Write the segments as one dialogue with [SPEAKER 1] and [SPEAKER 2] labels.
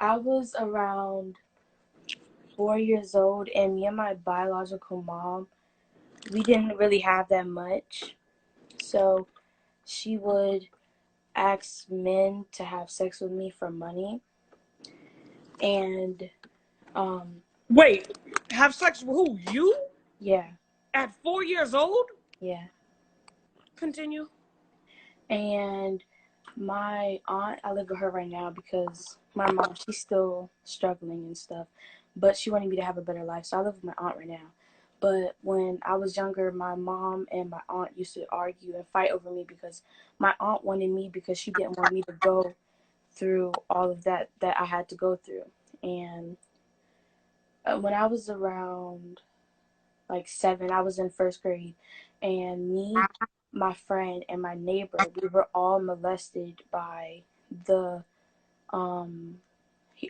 [SPEAKER 1] I was around 4 years old, and me and my biological mom, we didn't really have that much. So she would ask men to have sex with me for money. And,
[SPEAKER 2] Wait, have sex with who? You?
[SPEAKER 1] yeah,
[SPEAKER 2] At 4 years old?
[SPEAKER 1] yeah.
[SPEAKER 2] Continue.
[SPEAKER 1] And my aunt, I live with her right now because my mom, she's still struggling and stuff. But she wanted me to have a better life. So I live with my aunt right now. But when I was younger, my mom and my aunt used to argue and fight over me because my aunt wanted me because she didn't want me to go through all of that I had to go through. And when I was around like 7, I was in first grade, and me, my friend, and my neighbor, we were all molested by the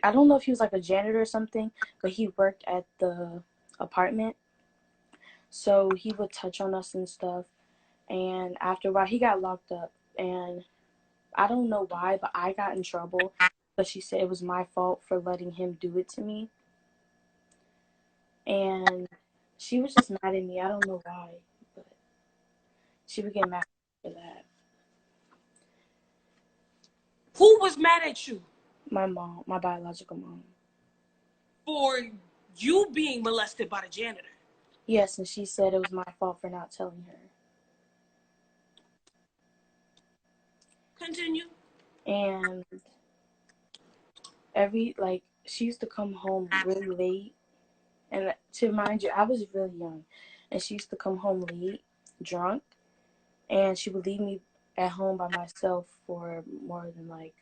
[SPEAKER 1] I don't know if he was like a janitor or something, but he worked at the apartment, so he would touch on us and stuff. And after a while, he got locked up, and I don't know why, but I got in trouble. But she said it was my fault for letting him do it to me, and she was just mad at me. I don't know why, but she would get mad for that.
[SPEAKER 2] Who was mad at you
[SPEAKER 1] My mom, my biological mom.
[SPEAKER 2] for you being molested by the janitor?
[SPEAKER 1] Yes, and she said it was my fault for not telling her.
[SPEAKER 2] Continue.
[SPEAKER 1] And she used to come home really late. And to remind you, I was really young. And she used to come home late, drunk. And she would leave me at home by myself for more than like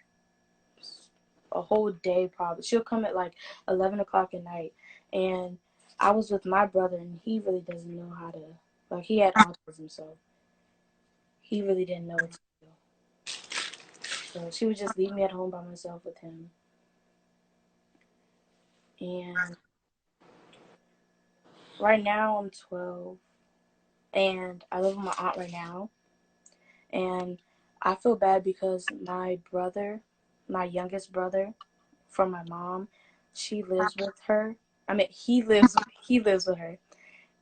[SPEAKER 1] a whole day probably. She'll come at like 11 o'clock at night. And I was with my brother, and he really doesn't know how to, like, he had autism, so he really didn't know what to do. So she would just leave me at home by myself with him. And right now I'm 12, and I live with my aunt right now. And I feel bad because my brother, my youngest brother from my mom, she lives with her. I mean, he lives with her,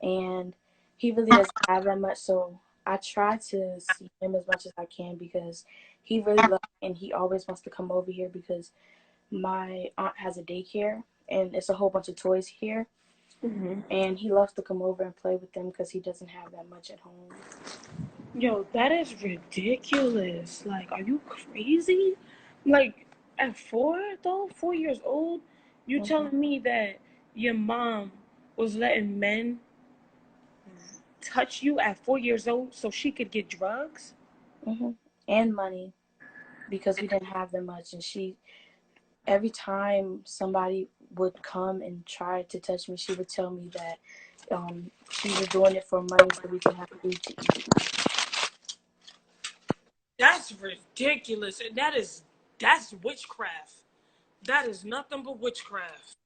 [SPEAKER 1] and he really doesn't have that much. So I try to see him as much as I can because he really loves me, and he always wants to come over here because my aunt has a daycare, and it's a whole bunch of toys here.
[SPEAKER 2] Mm-hmm.
[SPEAKER 1] And he loves to come over and play with them because he doesn't have that much at home.
[SPEAKER 2] Yo, that is ridiculous. Like, are you crazy? Like, at 4 years old, you
[SPEAKER 1] Hmm.
[SPEAKER 2] telling me that your mom was letting men touch you at 4 years old so she could get drugs?
[SPEAKER 1] Hmm. And money because we didn't have that much. And every time somebody would come and try to touch me, she would tell me that she was doing it for money so we could have food to eat.
[SPEAKER 2] That's ridiculous. And that's witchcraft. That is nothing but witchcraft.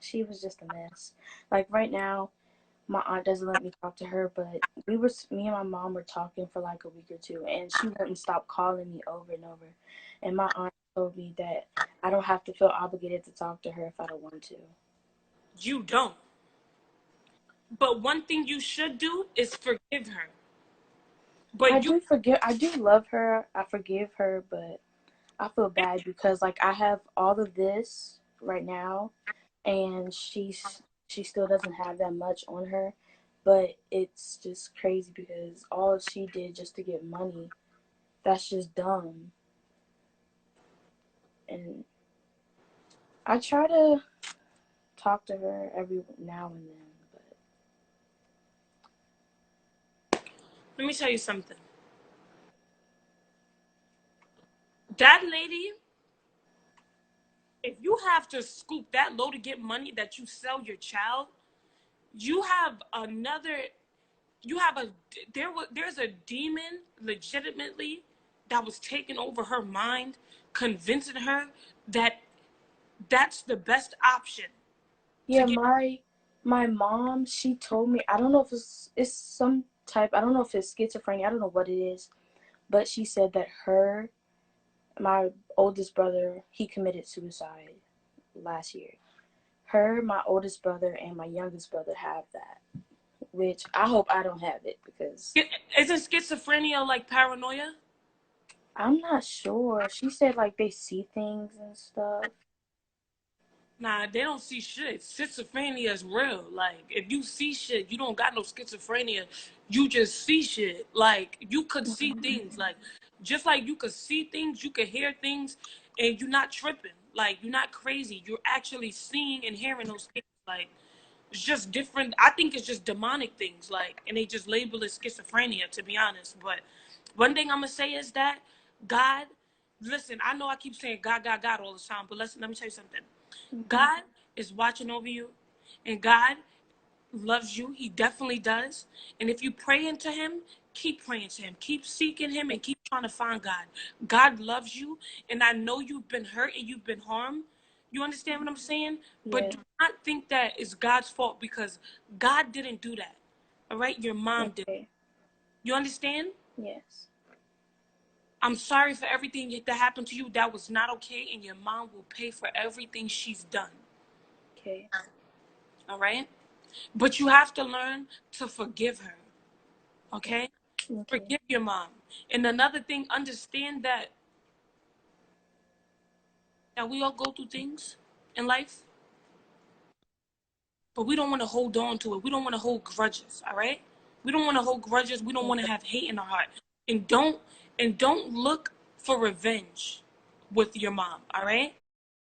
[SPEAKER 1] She was just a mess. Like right now, my aunt doesn't let me talk to her, but me and my mom were talking for like a week or two, and she wouldn't stop calling me over and over. And my aunt told me that I don't have to feel obligated to talk to her if I don't want to.
[SPEAKER 2] You don't. But one thing you should do is forgive her. But you
[SPEAKER 1] I do love her. I forgive her, but I feel bad because like I have all of this right now, and she still doesn't have that much on her, but it's just crazy because all she did just to get money, that's just dumb. And I try to talk to her every now and then, but
[SPEAKER 2] let me tell you something. That lady, if you have to scoop that low to get money that you sell your child, you have another you have a there's a demon legitimately that was taking over her mind, convincing her that that's the best option to
[SPEAKER 1] yeah,
[SPEAKER 2] get.
[SPEAKER 1] my mom, she told me, I don't know if it's some type, I don't know if it's schizophrenia, I don't know what it is, but she said that my oldest brother, he committed suicide last year. My oldest brother, and my youngest brother have that, which I hope I don't have it because
[SPEAKER 2] Isn't schizophrenia like paranoia?
[SPEAKER 1] I'm not sure. She said like they see things and stuff.
[SPEAKER 2] Nah, they don't see shit. Schizophrenia is real. Like, if you see shit, you don't got no schizophrenia. You just see shit. Like, you could see things. Like, just like you could see things, you could hear things, and you're not tripping. Like, you're not crazy. You're actually seeing and hearing those things. Like, it's just different. I think it's just demonic things. Like, and they just label it schizophrenia, to be honest. But one thing I'm going to say is that God, listen, I know I keep saying God, God, God all the time, but listen, let me tell you something. God is watching over you, and God loves you. He definitely does. And if you pray into Him, keep praying to Him, keep seeking Him, and keep trying to find God. God loves you, and I know you've been hurt and you've been harmed. You understand what I'm saying? But
[SPEAKER 1] Yeah.
[SPEAKER 2] do not think that it's God's fault, because God didn't do that. All right? Your mom did.
[SPEAKER 1] Okay.
[SPEAKER 2] You understand?
[SPEAKER 1] Yes.
[SPEAKER 2] I'm sorry for everything that happened to you. That was not okay, and your mom will pay for everything she's done.
[SPEAKER 1] Okay.
[SPEAKER 2] All right? But you have to learn to forgive her. Okay?
[SPEAKER 1] Okay.
[SPEAKER 2] Forgive your mom. And another thing, understand that we all go through things in life, but we don't want to hold on to it. We don't want to hold grudges, all right? We don't want to hold grudges. We don't want to have hate in our heart. And don't look for revenge with your mom, all right?